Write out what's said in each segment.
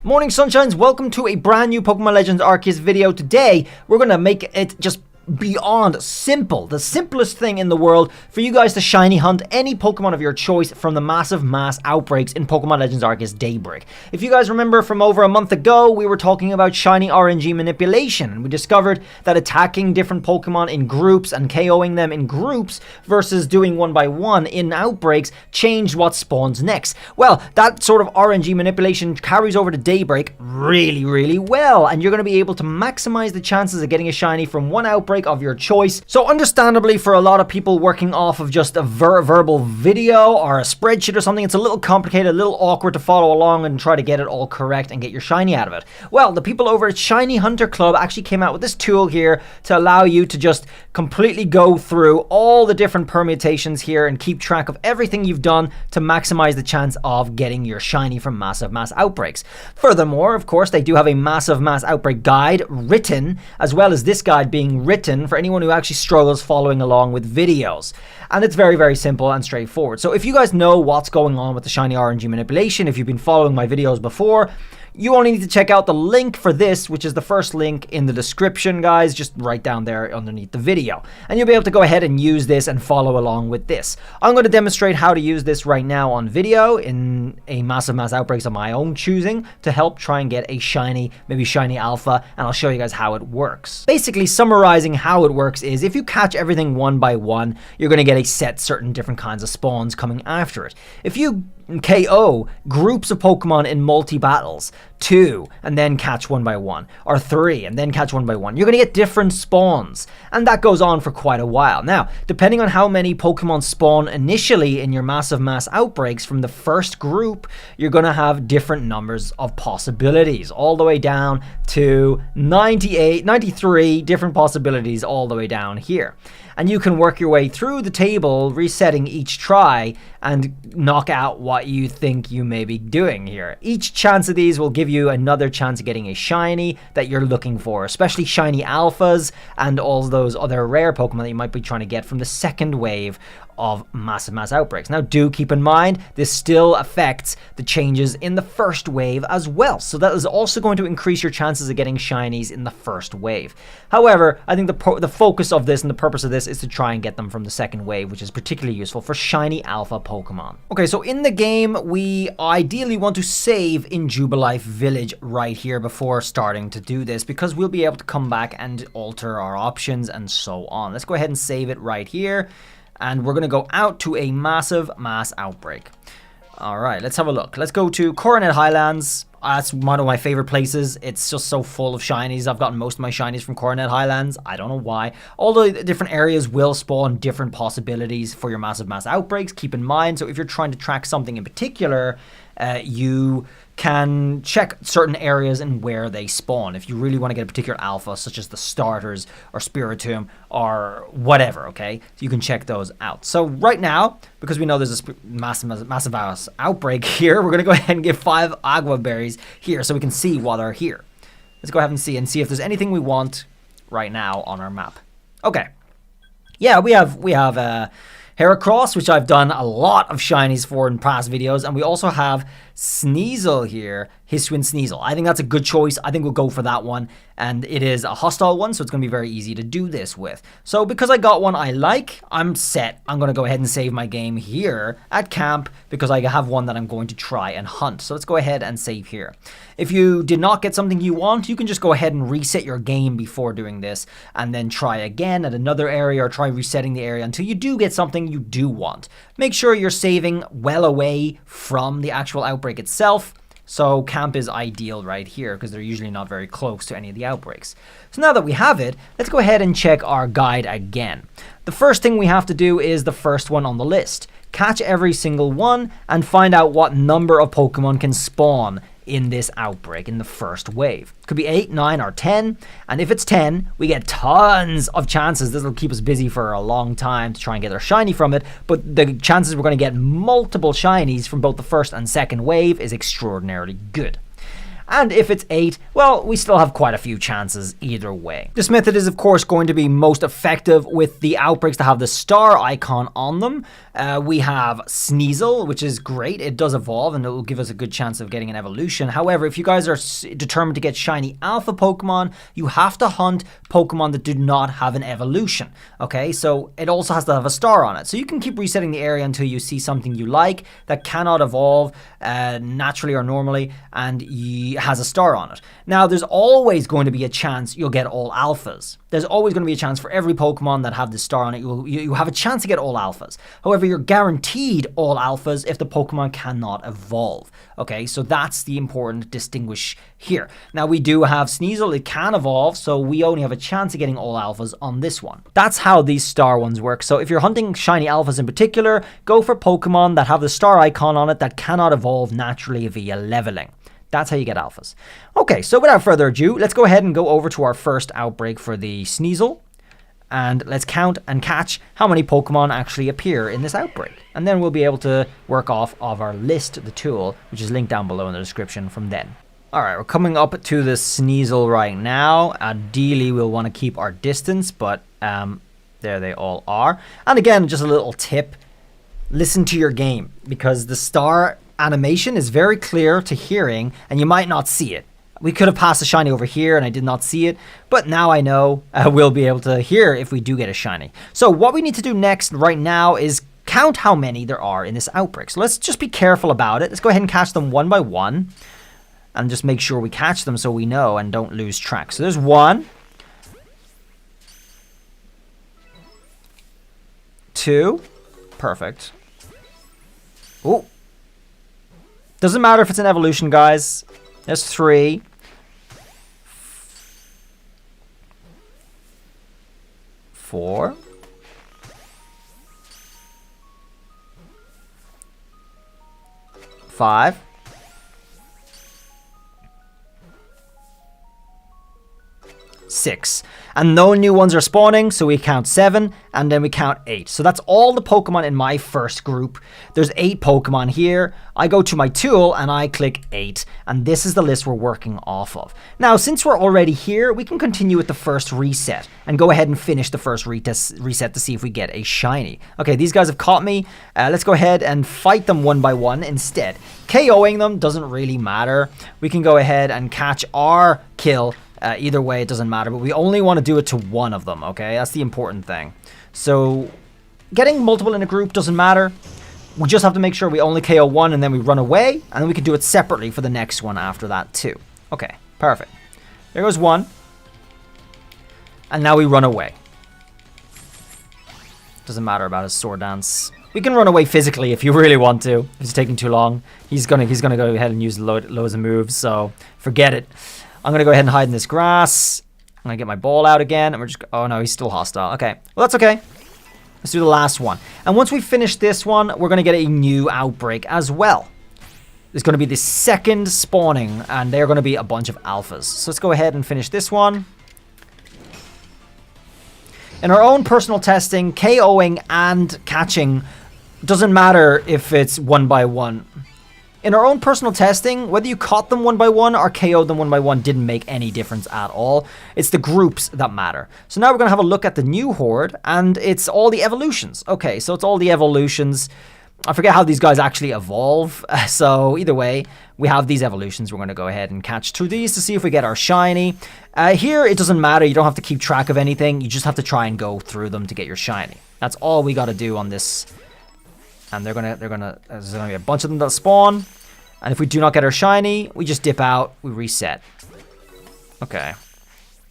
Morning sunshines, welcome to a brand new Pokemon Legends Arceus video. Today, we're going to make it just beyond simple, the simplest thing in the world for you guys to shiny hunt any Pokemon of your choice from the massive mass outbreaks in Pokemon Legends Arceus Daybreak. If you guys remember from over a month ago, we were talking about shiny RNG manipulation, and we discovered that attacking different Pokemon in groups and KOing them in groups versus doing one by one in outbreaks changed what spawns next. Well, that sort of RNG manipulation carries over to Daybreak really well, and you're going to be able to maximize the chances of getting a shiny from one outbreak of your choice. So understandably, for a lot of people working off of just a verbal video or a spreadsheet or something, it's a little complicated, a little awkward to follow along and try to get it all correct and get your shiny out of it. Well, the people over at Shiny Hunter Club actually came out with this tool here to allow you to just completely go through all the different permutations here and keep track of everything you've done to maximize the chance of getting your shiny from massive mass outbreaks. Furthermore, of course, they do have a massive mass outbreak guide written, as well as this guide being written for anyone who actually struggles following along with videos. And it's very simple and straightforward. So if you guys know what's going on with the shiny RNG manipulation, if you've been following my videos before, you only need to check out the link for this, which is the first link in the description, guys, just right down there underneath the video. And you'll be able to go ahead and use this and follow along with this. I'm going to demonstrate how to use this right now on video in a massive mass outbreaks of my own choosing to help try and get a shiny, maybe shiny alpha, and I'll show you guys how it works. Basically, summarizing how it works is if you catch everything one by one, you're going to get a set certain different kinds of spawns coming after it. If you KO groups of Pokemon in multi-battles, 2 and then catch one by one, or 3 and then catch one by one, you're going to get different spawns, and that goes on for quite a while. Now, depending on how many Pokemon spawn initially in your massive mass outbreaks from the first group, you're going to have different numbers of possibilities, all the way down to 93 different possibilities all the way down here. And you can work your way through the table, resetting each try, and knock out what you think you may be doing here. Each chance of these will give you another chance of getting a shiny that you're looking for, especially shiny alphas and all those other rare Pokemon that you might be trying to get from the second wave of massive mass outbreaks. Now, do keep in mind, this still affects the changes in the first wave as well. So that is also going to increase your chances of getting shinies in the first wave. However, I think the focus of this and the purpose of this is to try and get them from the second wave, which is particularly useful for shiny alpha Pokemon. Okay, so in the game, we ideally want to save in Jubilife Village right here before starting to do this, because we'll be able to come back and alter our options and so on. Let's go ahead and save it right here. And we're going to go out to a massive mass outbreak. All right, let's have a look. Let's go to Coronet Highlands. That's one of my favorite places. It's just so full of shinies. I've gotten most of my shinies from Coronet Highlands. I don't know why. Although the different areas will spawn different possibilities for your massive mass outbreaks. Keep in mind, so if you're trying to track something in particular, you can check certain areas and where they spawn if you really want to get a particular alpha, such as the starters or Spiritomb or whatever, okay? So you can check those out. So right now, because we know there's a massive outbreak here, we're going to go ahead and give 5 Agua Berries here so we can see while they're here. Let's go ahead and see if there's anything we want right now on our map. Okay. Yeah, we have Heracross, which I've done a lot of shinies for in past videos, and we also have Sneasel here, Hisuian Sneasel. I think that's a good choice. I think we'll go for that one, and it is a hostile one, so it's going to be very easy to do this with. So because I got one I like, I'm set. I'm going to go ahead and save my game here at camp because I have one that I'm going to try and hunt. So let's go ahead and save here. If you did not get something you want, you can just go ahead and reset your game before doing this, and then try again at another area or try resetting the area until you do get something you do want. Make sure you're saving well away from the actual outbreak itself. So camp is ideal right here because they're usually not very close to any of the outbreaks. So now that we have it, let's go ahead and check our guide again. The first thing we have to do is the first one on the list. Catch every single one and find out what number of Pokemon can spawn in this outbreak in the first wave. Could be 8, 9, or 10, and if it's 10, we get tons of chances. This will keep us busy for a long time to try and get our shiny from it, but the chances we're going to get multiple shinies from both the first and second wave is extraordinarily good. And if it's 8, well, we still have quite a few chances either way. This method is, of course, going to be most effective with the outbreaks that have the star icon on them. We have Sneasel, which is great. It does evolve, and it will give us a good chance of getting an evolution. However, if you guys are determined to get shiny alpha Pokemon, you have to hunt Pokemon that do not have an evolution. Okay, so it also has to have a star on it. So you can keep resetting the area until you see something you like that cannot evolve naturally or normally, and has a star on it. Now, there's always going to be a chance you'll get all alphas. There's always going to be a chance for every Pokemon that have this star on it, you have a chance to get all alphas. However, you're guaranteed all alphas if the Pokemon cannot evolve. Okay, so that's the important distinguish here. Now, we do have Sneasel, it can evolve, so we only have a chance of getting all alphas on this one. That's how these star ones work. So if you're hunting shiny alphas in particular, go for Pokemon that have the star icon on it that cannot evolve naturally via leveling. That's how you get alphas. Okay, so without further ado, let's go ahead and go over to our first outbreak for the Sneasel. And let's count and catch how many Pokemon actually appear in this outbreak. And then we'll be able to work off of our list, the tool, which is linked down below in the description from then. Alright, we're coming up to the Sneasel right now. Ideally, we'll want to keep our distance, but there they all are. And again, just a little tip. Listen to your game, because the star animation is very clear to hearing, and you might not see it. We could have passed a shiny over here and I did not see it, but now I know we'll be able to hear if we do get a shiny. So what we need to do next right now is count how many there are in this outbreak. So let's just be careful about it. Let's go ahead and catch them one by one and just make sure we catch them so we know and don't lose track. So there's 1, 2, perfect. Ooh. Doesn't matter if it's an evolution, guys. There's 3. 4. 5. 6. And no new ones are spawning, so we count 7, and then we count 8. So that's all the Pokemon in my first group. There's 8 Pokemon here. I go to my tool, and I click 8, and this is the list we're working off of. Now, since we're already here, we can continue with the first reset, and go ahead and finish the first reset to see if we get a shiny. Okay, these guys have caught me. Let's go ahead and fight them one by one instead. KOing them doesn't really matter. We can go ahead and catch our kill. Either way, it doesn't matter, but we only want to do it to one of them, okay? That's the important thing. So, getting multiple in a group doesn't matter. We just have to make sure we only KO one and then we run away, and then we can do it separately for the next one after that too. Okay, perfect. There goes one. And now we run away. Doesn't matter about his sword dance. We can run away physically if you really want to. If it's taking too long. He's gonna go ahead and use loads of moves, so forget it. I'm going to go ahead and hide in this grass. I'm going to get my ball out again. And we're just... Oh, no, he's still hostile. Okay. Well, that's okay. Let's do the last one. And once we finish this one, we're going to get a new outbreak as well. There's going to be the second spawning, and they're going to be a bunch of alphas. So let's go ahead and finish this one. In our own personal testing, KOing and catching doesn't matter if it's one by one. In our own personal testing, whether you caught them one by one or KO'd them one by one didn't make any difference at all. It's the groups that matter. So now we're going to have a look at the new horde, and it's all the evolutions. Okay, so it's all the evolutions. I forget how these guys actually evolve. So either way, we have these evolutions. We're going to go ahead and catch through these to see if we get our shiny. Here, it doesn't matter. You don't have to keep track of anything. You just have to try and go through them to get your shiny. That's all we got to do on this. And there's gonna be a bunch of them that spawn. And if we do not get our shiny, we just dip out, we reset. Okay.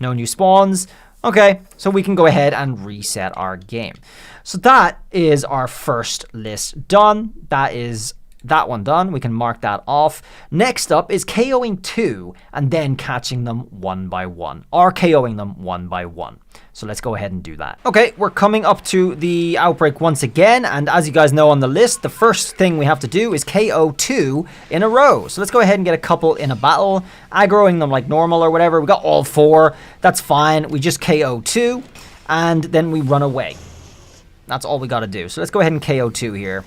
No new spawns. Okay, so we can go ahead and reset our game. So that is our first list done. That is that one done. We can mark that off. Next up is KOing 2 and then catching them one by one. Or KOing them one by one. So let's go ahead and do that. Okay, we're coming up to the outbreak once again. And as you guys know on the list, the first thing we have to do is KO 2 in a row. So let's go ahead and get a couple in a battle. Aggroing them like normal or whatever. We got all 4. That's fine. We just KO 2 and then we run away. That's all we got to do. So let's go ahead and KO 2 here.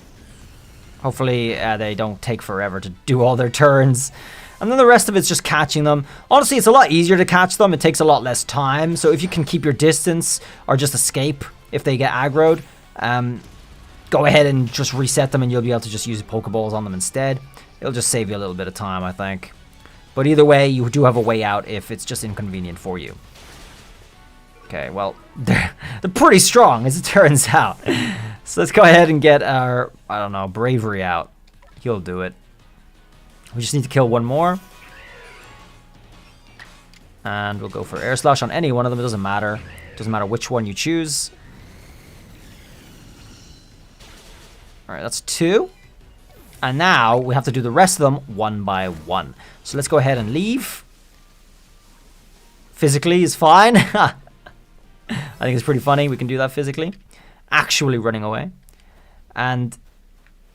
Hopefully they don't take forever to do all their turns. And then the rest of it's just catching them. Honestly, it's a lot easier to catch them. It takes a lot less time. So if you can keep your distance or just escape if they get aggroed, go ahead and just reset them and you'll be able to just use Pokeballs on them instead. It'll just save you a little bit of time, I think. But either way, you do have a way out if it's just inconvenient for you. Okay, well, they're pretty strong, as it turns out. So let's go ahead and get our, I don't know, Bravery out. He'll do it. We just need to kill one more. And we'll go for Air Slash on any one of them. It doesn't matter. It doesn't matter which one you choose. Alright, that's 2. And now we have to do the rest of them one by one. So let's go ahead and leave. Physically is fine. I think it's pretty funny. We can do that physically. Actually running away. And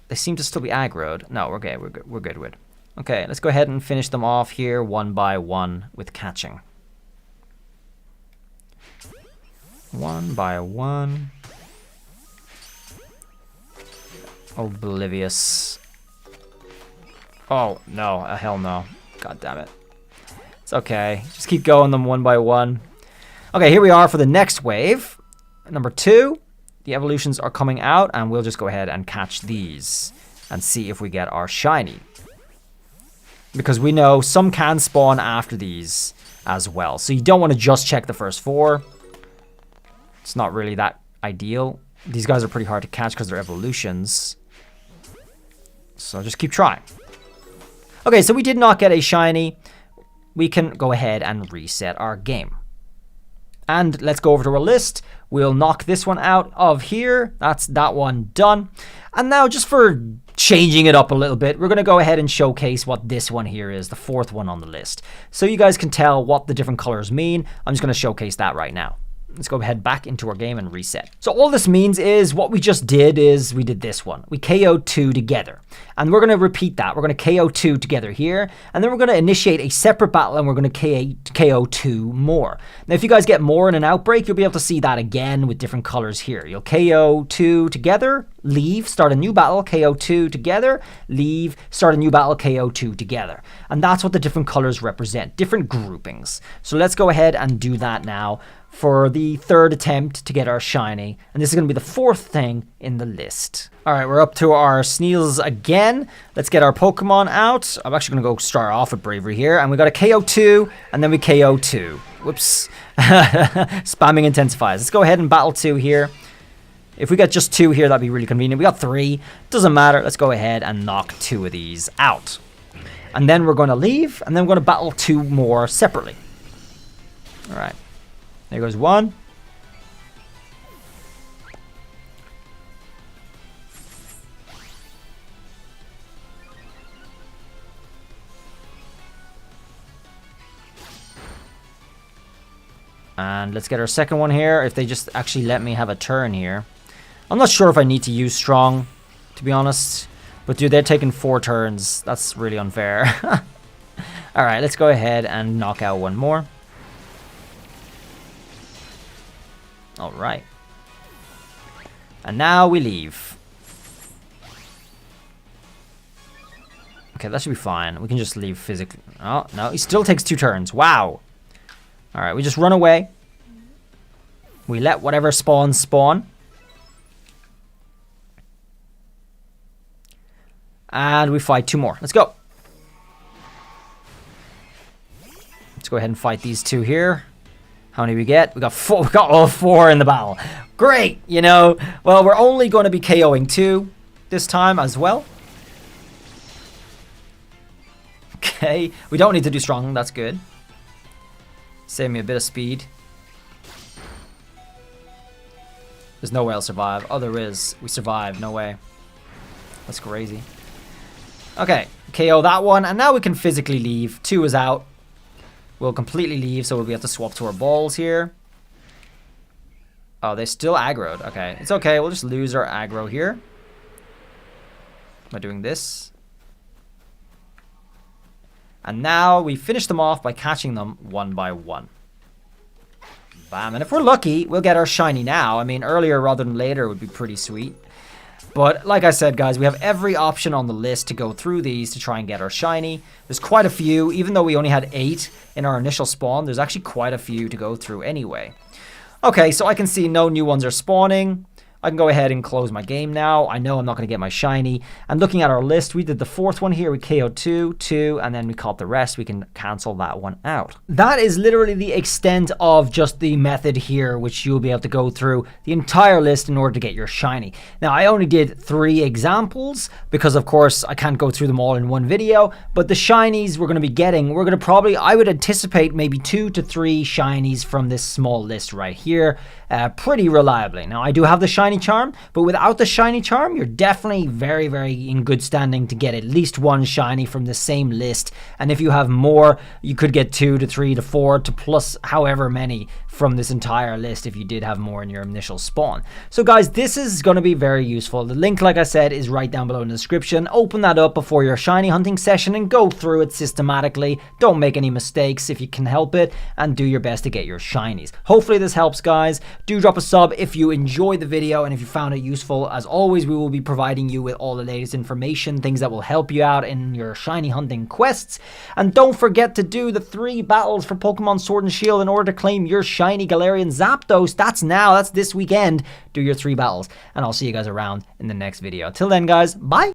they seem to still be aggroed. No, we're okay. We're good. Okay, let's go ahead and finish them off here one by one with catching. One by one. Oblivious. Oh, no. Hell no. God damn it. It's okay. Just keep going them one by one. Okay, here we are for the next wave. Number 2. The evolutions are coming out, and we'll just go ahead and catch these and see if we get our shiny. Because we know some can spawn after these as well. So you don't want to just check the first 4. It's not really that ideal. These guys are pretty hard to catch because they're evolutions. So just keep trying. Okay, so we did not get a shiny. We can go ahead and reset our game. And let's go over to our list. We'll knock this one out of here. That's that one done. And now just for changing it up a little bit, we're going to go ahead and showcase what this one here is, the 4th one on the list. So you guys can tell what the different colors mean. I'm just going to showcase that right now. Let's go ahead back into our game and reset. So all this means is what we just did is we did this one. We KO'd 2 together. And we're going to repeat that. We're going to KO 2 together here. And then we're going to initiate a separate battle and we're going to KO 2 more. Now if you guys get more in an Outbreak, you'll be able to see that again with different colors here. You'll KO 2 together, leave, start a new battle, KO 2 together, leave, start a new battle, KO 2 together. And that's what the different colors represent, different groupings. So let's go ahead and do that now for the 3rd attempt to get our shiny. And this is going to be the 4th thing in the list. All right, we're up to our Sneals again. Let's get our Pokemon out. I'm actually going to go start off with Bravery here. And we got a KO 2, and then we KO 2. Whoops. Spamming intensifies. Let's go ahead and battle 2 here. If we get just 2 here, that'd be really convenient. We got 3. Doesn't matter. Let's go ahead and knock 2 of these out. And then we're going to leave, and then we're going to battle 2 more separately. All right. There goes 1. And let's get our second one here, if they just actually let me have a turn here. I'm not sure if I need to use strong, to be honest. But dude, they're taking 4 turns. That's really unfair. Alright, let's go ahead and knock out one more. Alright. And now we leave. Okay, that should be fine. We can just leave physically. Oh, no, he still takes 2 turns. Wow. Alright, we just run away. We let whatever spawns spawn. And we fight 2 more. Let's go. Let's go ahead and fight these 2 here. How many we get? We got 4. We got all 4 in the battle. Great, you know. Well, we're only going to be KOing 2 this time as well. Okay, we don't need to do strong. That's good. Save me a bit of speed. There's no way I'll survive. Oh, there is. We survived. No way. That's crazy. Okay, KO that one. And now we can physically leave. 2 is out. We'll completely leave, so we'll have to swap to our balls here. Oh, they're still aggroed. Okay, it's okay. We'll just lose our aggro here by doing this. And now we finish them off by catching them one by one. Bam. And if we're lucky, we'll get our shiny now. I mean, earlier rather than later would be pretty sweet. But like I said, guys, we have every option on the list to go through these to try and get our shiny. There's quite a few. Even though we only had 8 in our initial spawn, there's actually quite a few to go through anyway. Okay, so I can see no new ones are spawning. I can go ahead and close my game now. I know I'm not going to get my shiny. And looking at our list, we did the 4th one here. We KO'd 2, and then we caught the rest. We can cancel that one out. That is literally the extent of just the method here, which you'll be able to go through the entire list in order to get your shiny. Now, I only did 3 examples because, of course, I can't go through them all in one video. But the shinies we're going to be getting, we're going to probably, I would anticipate maybe 2 to 3 shinies from this small list right here. Pretty reliably. Now, I do have the shiny charm, but without the shiny charm, you're definitely very, very in good standing to get at least 1 shiny from the same list. And if you have more, you could get 2 to 3 to 4 to plus however many from this entire list if you did have more in your initial spawn. So guys, this is going to be very useful. The link, like I said, is right down below in the description. Open that up before your shiny hunting session and go through it systematically. Don't make any mistakes if you can help it, and do your best to get your shinies. Hopefully this helps, guys. Do drop a sub if you enjoyed the video and if you found it useful. As always, we will be providing you with all the latest information, things that will help you out in your shiny hunting quests. And don't forget to do the 3 battles for Pokemon Sword and Shield in order to claim your shiny Galarian Zapdos. That's this weekend. Do your 3 battles, and I'll see you guys around in the next video. Till then, guys, bye.